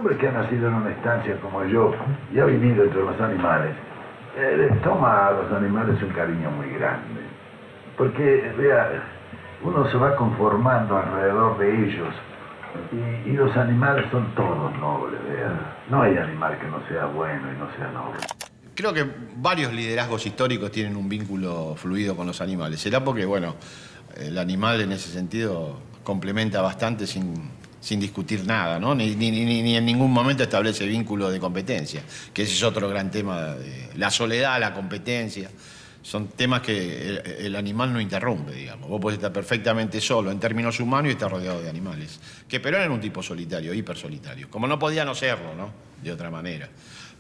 hombre que ha nacido en una estancia como yo y ha vivido entre los animales, les toma a los animales un cariño muy grande. Porque, vea, uno se va conformando alrededor de ellos y los animales son todos nobles, vea. No hay animal que no sea bueno y no sea noble. Creo que varios liderazgos históricos tienen un vínculo fluido con los animales. Será porque, bueno, el animal en ese sentido complementa bastante sin discutir nada, ¿no? Ni en ningún momento establece vínculo de competencia, que ese es otro gran tema. La soledad, la competencia, son temas que el animal no interrumpe, digamos. Vos podés estar perfectamente solo en términos humanos y estar rodeado de animales. Que Perón era un tipo solitario, hiper solitario, como no podía no serlo, ¿no? De otra manera.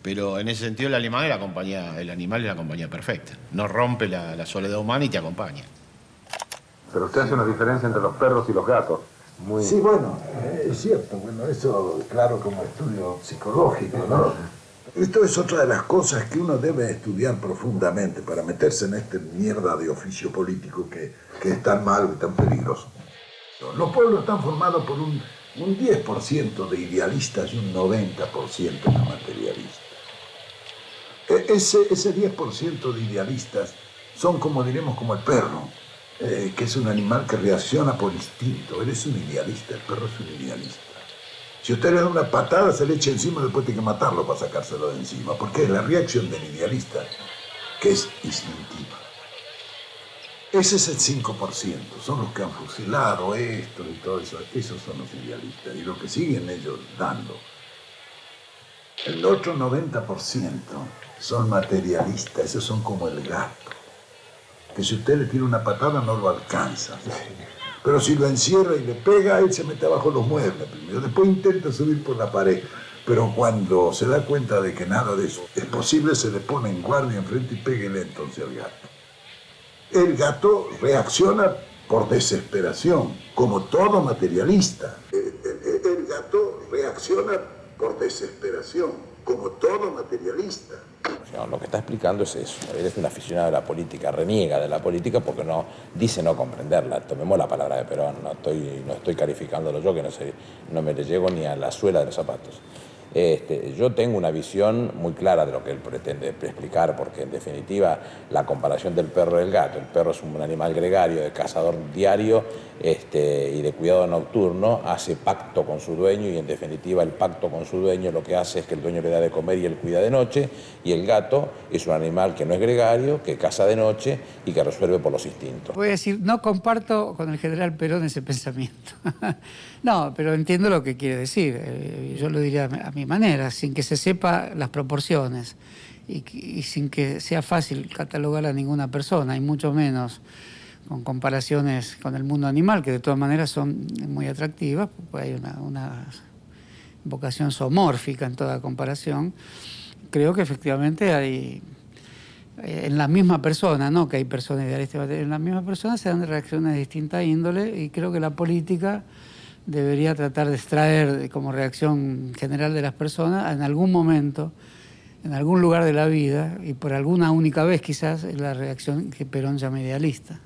Pero en ese sentido el animal es la compañía perfecta. No rompe la soledad humana y te acompaña. Pero usted hace una diferencia entre los perros y los gatos. Muy... Sí, bueno, es cierto. Bueno, eso claro como estudio psicológico, ¿no? Esto es otra de las cosas que uno debe estudiar profundamente para meterse en esta mierda de oficio político que es tan malo y tan peligroso. Los pueblos están formados por un 10% de idealistas y un 90% de materialistas. Ese 10% de idealistas son como diremos como el perro, que es un animal que reacciona por instinto. Él es un idealista, el perro es un idealista. Si usted le da una patada, se le echa encima, después tiene que matarlo para sacárselo de encima, porque es la reacción del idealista que es instintiva. Ese es el 5%, son los que han fusilado esto y todo eso. Esos son los idealistas y lo que siguen ellos dando. El otro 90% son materialistas, esos son como el gato, que si usted le tira una patada no lo alcanza. Pero si lo encierra y le pega, él se mete abajo los muebles primero, después intenta subir por la pared. Pero cuando se da cuenta de que nada de eso es posible, se le pone en guardia enfrente y péguele entonces al gato. El gato reacciona por desesperación, como todo materialista. El gato reacciona por desesperación, como todo materialista. Lo que está explicando es eso. Él es un aficionado de la política, reniega de la política porque dice no comprenderla. Tomemos la palabra de Perón, no estoy calificándolo yo, que no me le llego ni a la suela de los zapatos. Yo tengo una visión muy clara de lo que él pretende explicar, porque en definitiva la comparación del perro y el gato, el perro es un animal gregario, de cazador diario y de cuidado nocturno, hace pacto con su dueño y en definitiva el pacto con su dueño lo que hace es que el dueño le da de comer y él cuida de noche, y el gato es un animal que no es gregario, que caza de noche y que resuelve por los instintos. Voy a decir, no comparto con el general Perón ese pensamiento. No, pero entiendo lo que quiere decir. Yo lo diría a mi manera, sin que se sepa las proporciones y sin que sea fácil catalogar a ninguna persona, y mucho menos con comparaciones con el mundo animal, que de todas maneras son muy atractivas, porque hay una vocación zoomórfica en toda comparación. Creo que efectivamente hay, en la misma persona, no que hay personas idealistas, en la misma persona se dan reacciones de distinta índole, y creo que la política debería tratar de extraer como reacción general de las personas en algún momento, en algún lugar de la vida, y por alguna única vez quizás, la reacción que Perón llama idealista,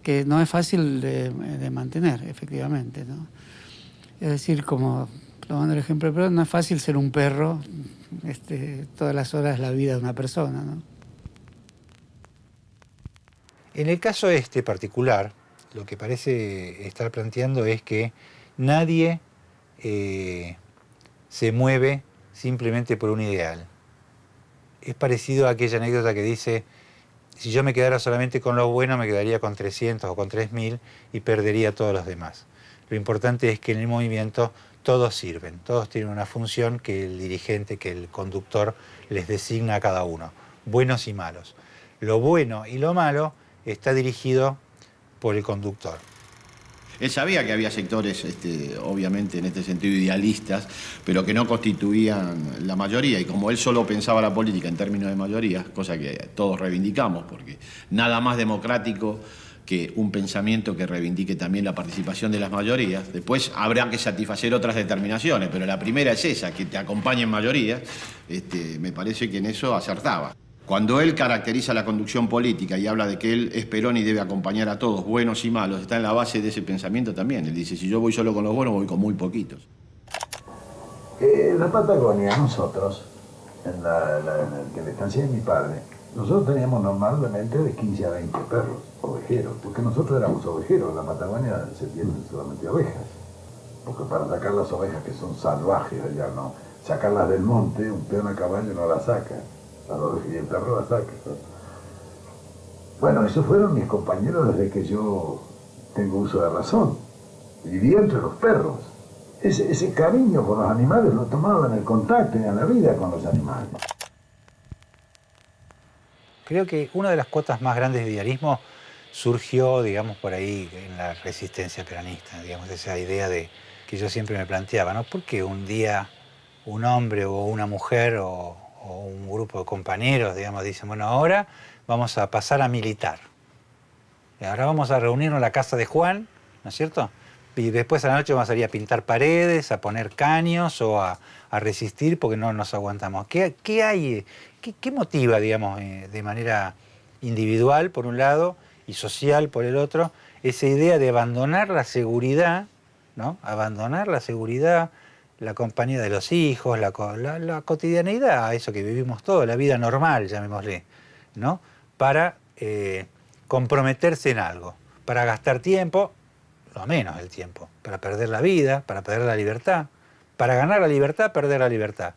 que no es fácil de mantener, efectivamente, ¿no? Es decir, como tomando el ejemplo de Perón, no es fácil ser un perro todas las horas de la vida de una persona, ¿no? En el caso particular, lo que parece estar planteando es que nadie se mueve simplemente por un ideal. Es parecido a aquella anécdota que dice, si yo me quedara solamente con lo bueno, me quedaría con 300 o con 3000 y perdería a todos los demás. Lo importante es que en el movimiento todos sirven, todos tienen una función que el dirigente, que el conductor les designa a cada uno, buenos y malos. Lo bueno y lo malo está dirigido por el conductor. Él sabía que había sectores, obviamente, en este sentido idealistas, pero que no constituían la mayoría. Y como él solo pensaba la política en términos de mayoría, cosa que todos reivindicamos, porque nada más democrático que un pensamiento que reivindique también la participación de las mayorías. Después habrá que satisfacer otras determinaciones, pero la primera es esa, que te acompañen mayorías. Me parece que en eso acertaba. Cuando él caracteriza la conducción política y habla de que él es Perón y debe acompañar a todos, buenos y malos, está en la base de ese pensamiento también. Él dice, si yo voy solo con los buenos, voy con muy poquitos. En la Patagonia, nosotros, en el que le estancia de mi padre, nosotros teníamos normalmente de 15 a 20 perros, ovejeros, porque nosotros éramos ovejeros. En la Patagonia se tienen solamente ovejas, porque para sacar las ovejas que son salvajes allá, no, sacarlas del monte, un peón a caballo no las saca, las ovejas y el perro las saca. Bueno, esos fueron mis compañeros desde que yo tengo uso de razón. Viví entre los perros. Ese cariño por los animales lo tomaba en el contacto y en la vida con los animales. Creo que una de las cuotas más grandes de idealismo surgió, digamos, por ahí en la resistencia peronista, digamos, esa idea de que yo siempre me planteaba, ¿no? ¿Por qué un día un hombre o una mujer o un grupo de compañeros, digamos, dicen, bueno, ahora vamos a pasar a militar? Y ahora vamos a reunirnos en la casa de Juan, ¿no es cierto? Y después a la noche vamos a salir a pintar paredes, a poner caños o a resistir porque no nos aguantamos. ¿Qué hay? ¿Qué motiva, digamos, de manera individual, por un lado, y social, por el otro, esa idea de abandonar la seguridad, ¿no? Abandonar la seguridad, la compañía de los hijos, la cotidianeidad, eso que vivimos todos, la vida normal, llamémosle, ¿no? Para comprometerse en algo, para gastar tiempo, lo menos el tiempo, para perder la vida, para perder la libertad, para ganar la libertad, perder la libertad.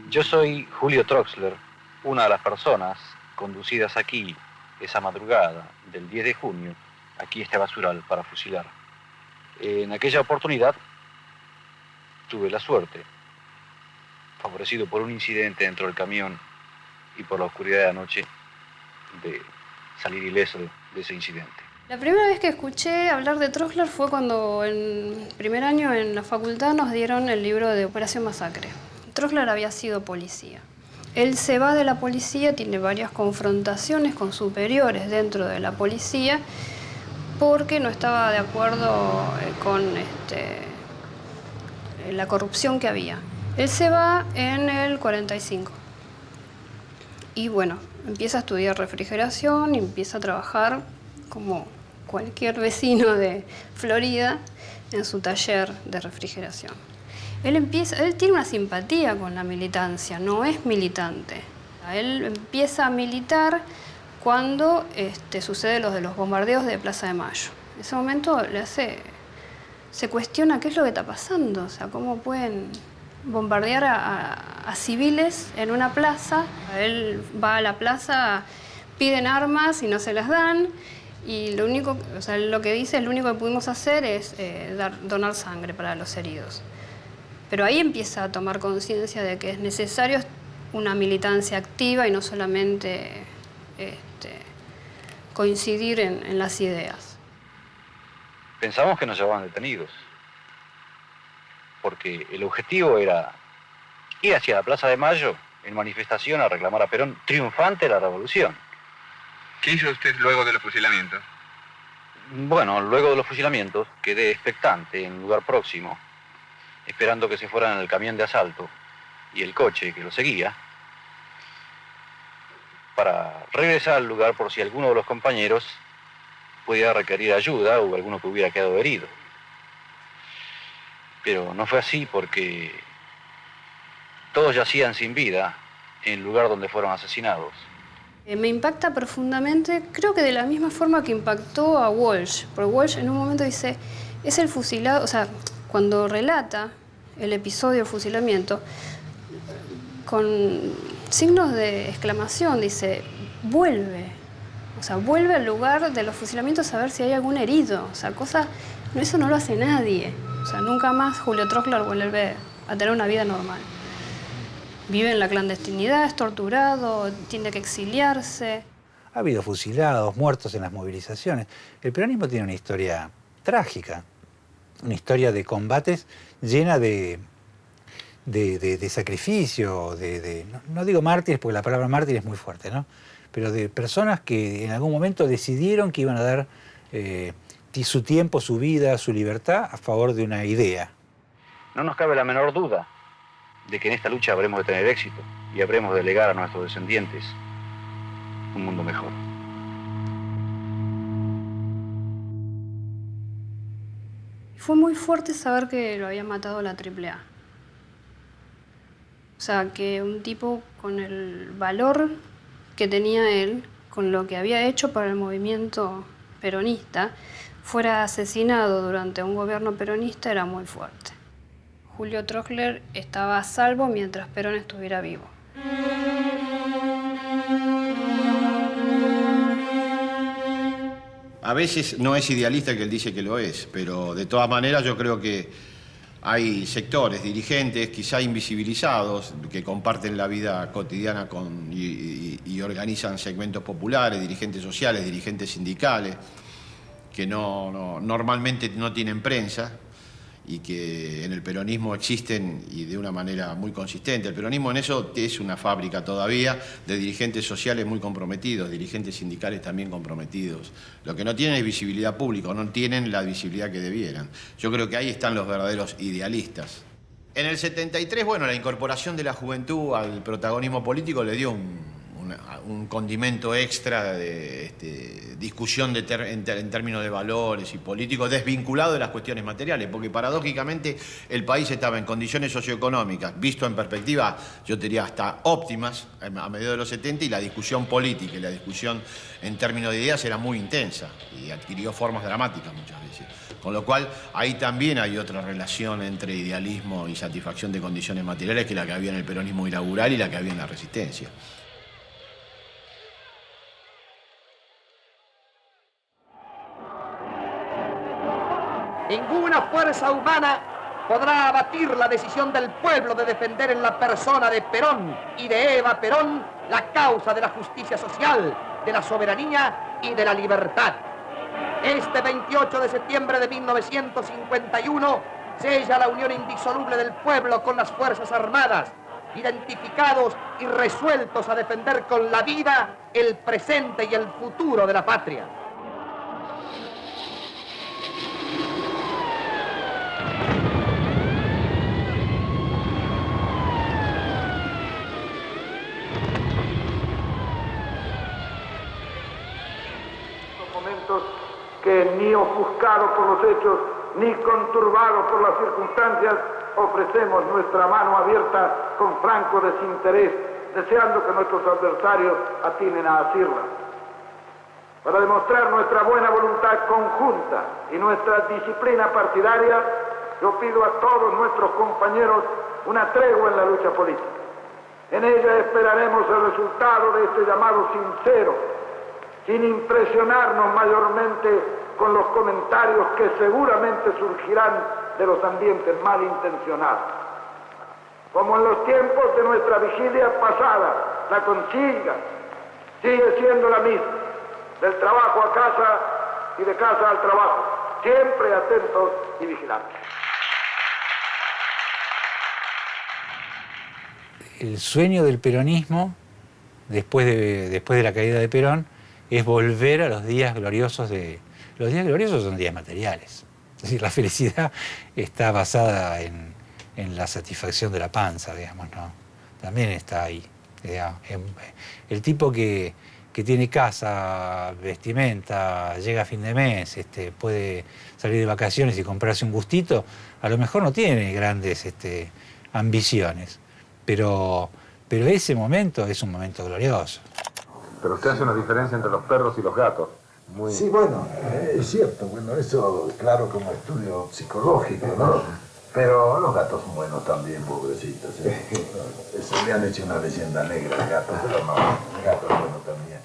Yo soy Julio Troxler, una de las personas conducidas aquí esa madrugada del 10 de junio, aquí a este basural para fusilar. En aquella oportunidad tuve la suerte, favorecido por un incidente dentro del camión y por la oscuridad de la noche, de salir ileso de ese incidente. La primera vez que escuché hablar de Troxler fue cuando en primer año en la facultad nos dieron el libro de Operación Masacre. Troxler había sido policía. Él se va de la policía, tiene varias confrontaciones con superiores dentro de la policía porque no estaba de acuerdo con la corrupción que había. Él se va en el 45. Y bueno, empieza a estudiar refrigeración y empieza a trabajar como cualquier vecino de Florida en su taller de refrigeración. Él tiene una simpatía con la militancia, no es militante. Él empieza a militar cuando sucede lo de los bombardeos de Plaza de Mayo. En ese momento se cuestiona qué es lo que está pasando, o sea, cómo pueden bombardear a civiles en una plaza. Él va a la plaza, piden armas y no se las dan, y lo que dice, lo único que pudimos hacer es donar sangre para los heridos. Pero ahí empieza a tomar conciencia de que es necesario una militancia activa y no solamente coincidir en las ideas. Pensamos que nos llevaban detenidos, porque el objetivo era ir hacia la Plaza de Mayo en manifestación a reclamar a Perón triunfante la revolución. ¿Qué hizo usted luego de los fusilamientos? Bueno, luego de los fusilamientos quedé expectante en un lugar próximo, esperando que se fueran en el camión de asalto y el coche que lo seguía, para regresar al lugar por si alguno de los compañeros pudiera requerir ayuda o alguno que hubiera quedado herido. Pero no fue así porque todos yacían sin vida en el lugar donde fueron asesinados. Me impacta profundamente, creo que de la misma forma que impactó a Walsh, porque Walsh en un momento dice, es el fusilado, o sea, cuando relata el episodio del fusilamiento, con signos de exclamación, dice, vuelve. O sea, vuelve al lugar de los fusilamientos a ver si hay algún herido. O sea, eso no lo hace nadie. O sea, nunca más Julio Troxler vuelve a tener una vida normal. Vive en la clandestinidad, es torturado, tiene que exiliarse. Ha habido fusilados, muertos en las movilizaciones. El peronismo tiene una historia trágica, una historia de combates llena de sacrificio, no digo mártires porque la palabra mártir es muy fuerte, ¿no? Pero de personas que en algún momento decidieron que iban a dar su tiempo, su vida, su libertad a favor de una idea. No nos cabe la menor duda de que en esta lucha habremos de tener éxito y habremos de legar a nuestros descendientes un mundo mejor. fue muy fuerte saber que lo había matado la AAA. O sea, que un tipo con el valor que tenía él, con lo que había hecho para el movimiento peronista, fuera asesinado durante un gobierno peronista era muy fuerte. Julio Troxler estaba a salvo mientras Perón estuviera vivo. A veces no es idealista que él dice que lo es, pero de todas maneras yo creo que hay sectores, dirigentes, quizá invisibilizados, que comparten la vida cotidiana y organizan segmentos populares, dirigentes sociales, dirigentes sindicales, que normalmente no tienen prensa y que en el peronismo existen y de una manera muy consistente. El peronismo en eso es una fábrica todavía de dirigentes sociales muy comprometidos, dirigentes sindicales también comprometidos. Lo que no tienen es visibilidad pública, no tienen la visibilidad que debieran. Yo creo que ahí están los verdaderos idealistas. En el 73, bueno, la incorporación de la juventud al protagonismo político le dio un condimento extra de discusión en términos de valores y políticos, desvinculado de las cuestiones materiales, porque paradójicamente el país estaba en condiciones socioeconómicas, visto en perspectiva, yo diría hasta óptimas, a mediados de los 70, y la discusión política y la discusión en términos de ideas era muy intensa y adquirió formas dramáticas muchas veces. Con lo cual, ahí también hay otra relación entre idealismo y satisfacción de condiciones materiales que la que había en el peronismo inaugural y la que había en la resistencia. Ninguna fuerza humana podrá abatir la decisión del pueblo de defender en la persona de Perón y de Eva Perón la causa de la justicia social, de la soberanía y de la libertad. Este 28 de septiembre de 1951 sella la unión indisoluble del pueblo con las Fuerzas Armadas, identificados y resueltos a defender con la vida el presente y el futuro de la patria. Que ni ofuscados por los hechos, ni conturbados por las circunstancias, ofrecemos nuestra mano abierta con franco desinterés, deseando que nuestros adversarios atinen a asirla. Para demostrar nuestra buena voluntad conjunta y nuestra disciplina partidaria, yo pido a todos nuestros compañeros una tregua en la lucha política. En ella esperaremos el resultado de este llamado sincero, sin impresionarnos mayormente con los comentarios que seguramente surgirán de los ambientes malintencionados. Como en los tiempos de nuestra vigilia pasada, la consigna sigue siendo la misma, del trabajo a casa y de casa al trabajo, siempre atentos y vigilantes. El sueño del peronismo, después de la caída de Perón, es volver a los días gloriosos de... Los días gloriosos son días materiales. Es decir, la felicidad está basada en la satisfacción de la panza, digamos, ¿no? También está ahí. Digamos. El tipo que tiene casa, vestimenta, llega a fin de mes, puede salir de vacaciones y comprarse un gustito, a lo mejor no tiene grandes ambiciones, pero ese momento es un momento glorioso. Pero usted hace una diferencia entre los perros y los gatos. Muy... Sí, bueno, es cierto, bueno, eso claro como estudio psicológico, ¿no? Pero los gatos son buenos también, pobrecitos. Eso le han hecho una leyenda negra al gato, pero no, el gato es bueno también.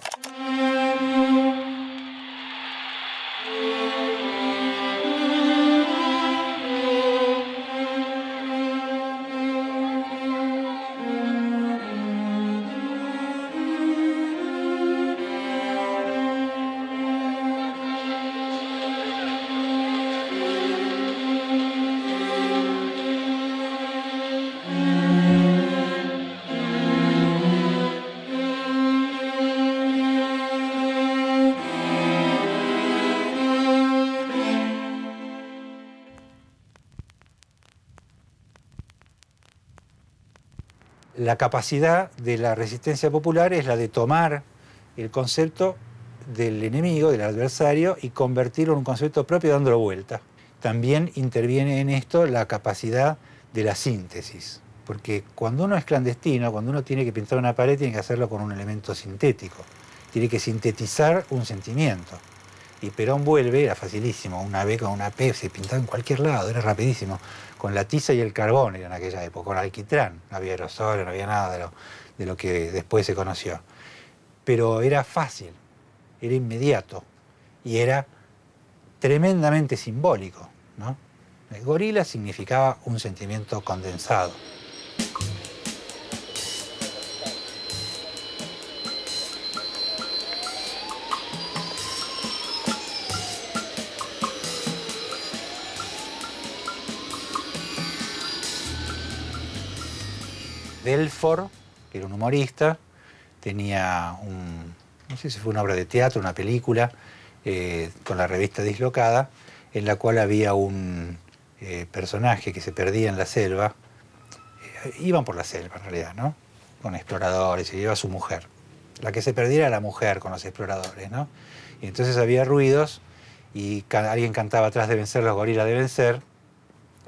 La capacidad de la resistencia popular es la de tomar el concepto del enemigo, del adversario, y convertirlo en un concepto propio dándolo vuelta. también interviene en esto la capacidad de la síntesis. Porque cuando uno es clandestino, cuando uno tiene que pintar una pared, tiene que hacerlo con un elemento sintético. Tiene que sintetizar un sentimiento. Y Perón vuelve, era facilísimo, una B con una P, se pintaba en cualquier lado, era rapidísimo. Con la tiza y el carbón era en aquella época, con alquitrán, no había aerosol, no había nada de lo que después se conoció. Pero era fácil, era inmediato y era tremendamente simbólico, ¿no? El gorila significaba un sentimiento condensado. Belfort, que era un humorista, tenía no sé si fue una obra de teatro, una película, con la revista Dislocada, en la cual había un personaje que se perdía en la selva. Iban por la selva, en realidad, ¿no? Con exploradores, y lleva a su mujer. La que se perdiera era la mujer con los exploradores, ¿no? Y entonces había ruidos, y alguien cantaba atrás, deben ser los gorilas, deben ser.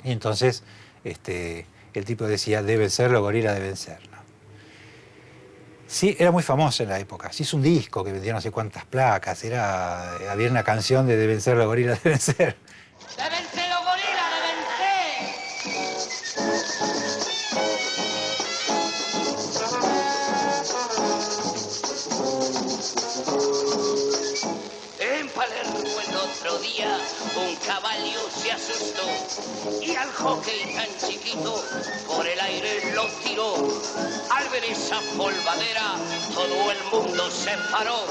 Y entonces el tipo decía, deben ser los gorilas, deben ser, ¿no? Sí, era muy famoso en la época. Se hizo un disco que vendía no sé cuántas placas. Había una canción de deben ser los gorilas, deben ser. ¡Deben ser los gorilas, deben ser! En Palermo el otro día un caballo se asustó y al jockey tan chiquito por el aire lo tiró. Al ver esa polvadera todo el mundo se paró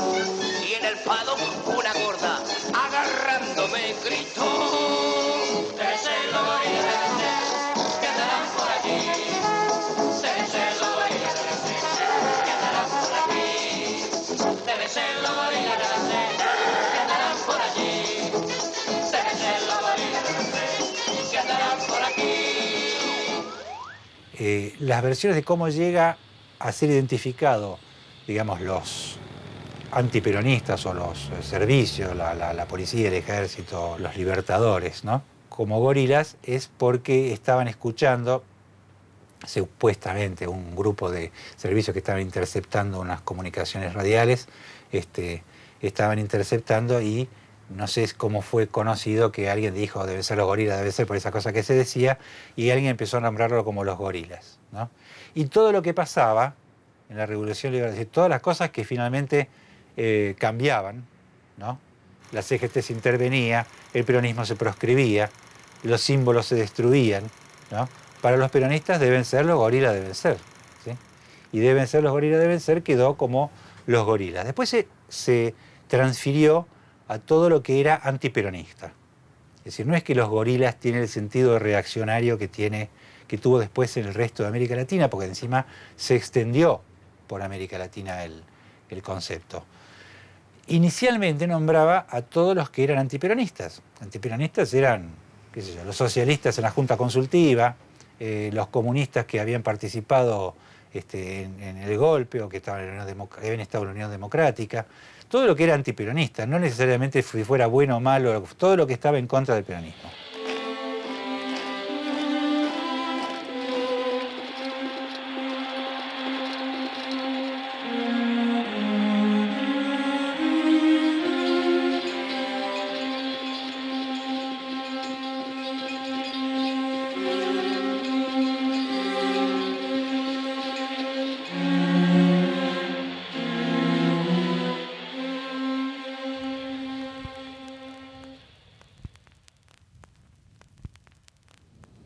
y en el paddock una gorda agarrándome gritó: debe ser los gorilas, deben ser, que andarán por aquí. Debe ser los gorilas, deben ser, que andarán por aquí. Debe ser los gorilas, deben ser, que andarán por allí. Debe ser los gorilas, deben ser, que andarán por aquí. Las versiones de cómo llega a ser identificado, digamos, los antiperonistas o los servicios, la policía, el ejército, los libertadores, ¿no?, como gorilas, es porque estaban escuchando, supuestamente, un grupo de servicios que estaban interceptando unas comunicaciones radiales, estaban interceptando y no sé cómo fue conocido que alguien dijo, deben ser los gorilas, debe ser por esa cosa que se decía, y alguien empezó a nombrarlo como los gorilas, ¿no? Y todo lo que pasaba en la Revolución Liberal, es decir, todas las cosas que finalmente cambiaban, ¿no? La CGT se intervenía, el peronismo se proscribía, los símbolos se destruían, ¿no? Para los peronistas deben ser los gorilas, deben ser, ¿sí? Y deben ser los gorilas, deben ser quedó como los gorilas. Después se transfirió a todo lo que era antiperonista. Es decir, no es que los gorilas tienen el sentido reaccionario que tuvo después en el resto de América Latina, porque encima se extendió por América Latina el concepto. Inicialmente nombraba a todos los que eran antiperonistas. Antiperonistas eran, qué sé yo, los socialistas en la Junta Consultiva, los comunistas que habían participado en el golpe o que habían estado en la Unión Democrática, todo lo que era antiperonista, no necesariamente si fuera bueno o malo, todo lo que estaba en contra del peronismo.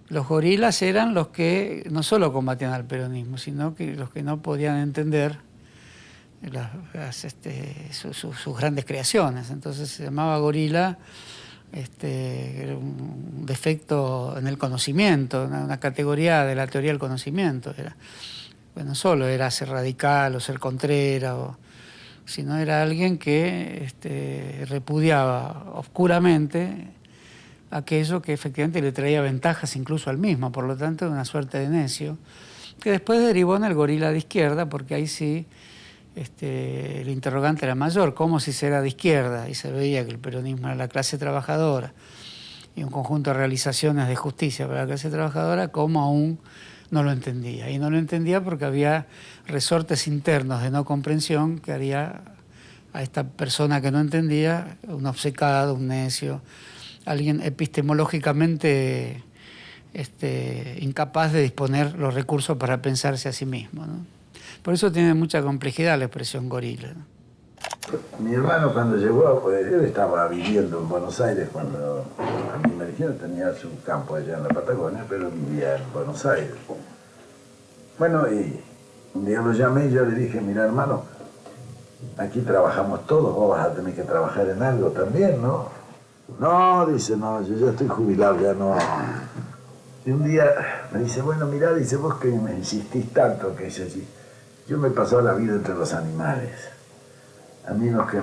Los gorilas eran los que no solo combatían al peronismo, sino que los que no podían entender sus grandes creaciones. Entonces se llamaba gorila, era un defecto en el conocimiento, una categoría de la teoría del conocimiento. No solo era ser radical o ser contrera, sino era alguien que repudiaba oscuramente aquello que efectivamente le traía ventajas incluso al mismo, por lo tanto una suerte de necio, que después derivó en el gorila de izquierda, porque ahí sí el interrogante era mayor, ¿cómo si se era de izquierda? Y se veía que el peronismo era la clase trabajadora y un conjunto de realizaciones de justicia para la clase trabajadora, como aún no lo entendía. Y no lo entendía porque había resortes internos de no comprensión que haría a esta persona que no entendía un obcecado, un necio, alguien epistemológicamente incapaz de disponer los recursos para pensarse a sí mismo, ¿no? Por eso tiene mucha complejidad la expresión gorila, ¿no? Mi hermano cuando llegó, pues, él estaba viviendo en Buenos Aires cuando a mí me dijeron, tenía su campo allá en la Patagonia, pero vivía en Buenos Aires. Bueno, y un día lo llamé y yo le dije, mira hermano, aquí trabajamos todos, vos vas a tener que trabajar en algo también, ¿no? No, dice, no, yo ya estoy jubilado, ya no. Y un día me dice, bueno, mirá, dice, vos que me insistís tanto, que dice así, yo me he pasado la vida entre los animales. A mí los que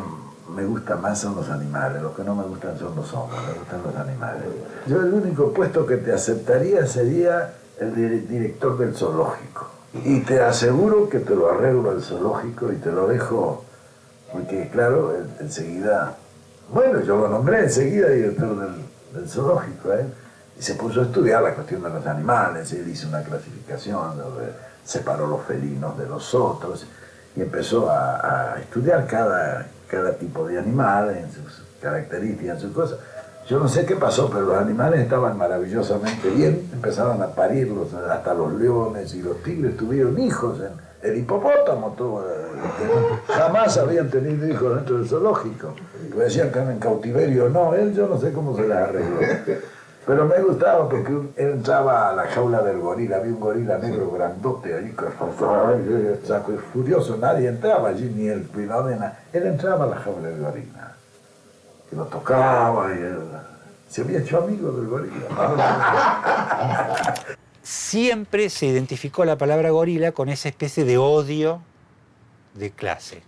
me gustan más son los animales, los que no me gustan son los hombres, me gustan los animales. Yo el único puesto que te aceptaría sería el director del zoológico. Y te aseguro que te lo arreglo el zoológico y te lo dejo, porque claro, enseguida, bueno, yo lo nombré enseguida director del zoológico, ¿eh? Y se puso a estudiar la cuestión de los animales, él hizo una clasificación, separó los felinos de los otros, y empezó a estudiar cada tipo de animal en sus características, en sus cosas. Yo no sé qué pasó, pero los animales estaban maravillosamente bien, empezaron a parirlos, hasta los leones y los tigres tuvieron hijos, el hipopótamo tuvo, jamás habían tenido hijos dentro del zoológico, pues decían que en cautiverio no, él yo no sé cómo se les arregló. Pero me gustaba porque él entraba a la jaula del gorila, había un gorila negro grandote ahí, saco furioso, nadie entraba allí, ni el cuidado de nada. Él entraba a la jaula del gorila, que lo tocaba y él se había hecho amigo del gorila. Siempre se identificó la palabra gorila con esa especie de odio de clase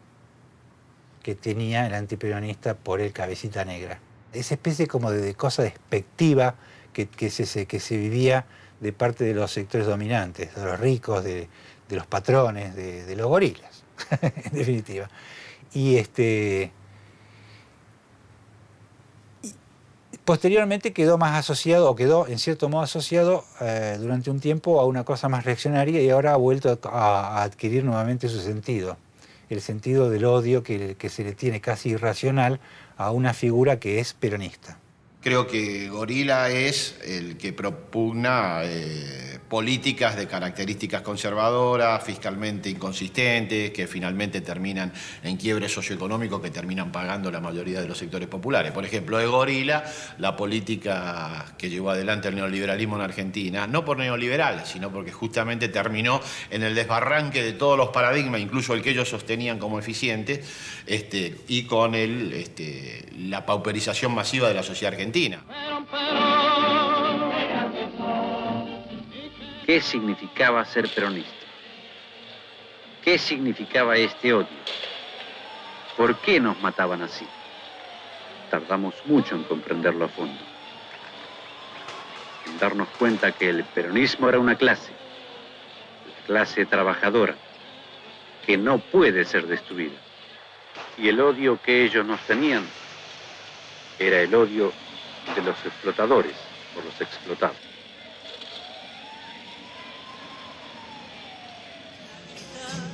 que tenía el antiperonista por el cabecita negra. Esa especie como de cosa despectiva que se vivía de parte de los sectores dominantes, de los ricos, de los patrones, de los gorilas, en definitiva. Y posteriormente quedó más asociado, o quedó en cierto modo asociado durante un tiempo a una cosa más reaccionaria y ahora ha vuelto a adquirir nuevamente su sentido. El sentido del odio que se le tiene casi irracional a una figura que es peronista. Creo que Gorila es el que propugna políticas de características conservadoras, fiscalmente inconsistentes, que finalmente terminan en quiebre socioeconómico que terminan pagando la mayoría de los sectores populares. Por ejemplo, de Gorila, la política que llevó adelante el neoliberalismo en Argentina, no por neoliberal, sino porque justamente terminó en el desbarranque de todos los paradigmas, incluso el que ellos sostenían como eficiente, y con la pauperización masiva de la sociedad argentina. ¿Qué significaba ser peronista? ¿Qué significaba este odio? ¿Por qué nos mataban así? Tardamos mucho en comprenderlo a fondo. En darnos cuenta que el peronismo era una clase, la clase trabajadora, que no puede ser destruida. Y el odio que ellos nos tenían era el odio de los explotadores por los explotados.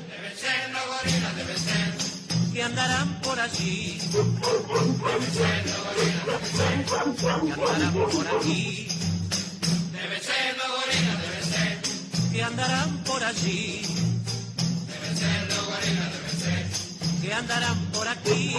Deben ser los gorilas, deben ser, que andarán por allí. Deben ser los gorilas, deben ser, que andarán por aquí. Deben ser los gorilas, deben ser, que andarán por allí. Deben ser los gorilas, deben ser, que andarán por aquí.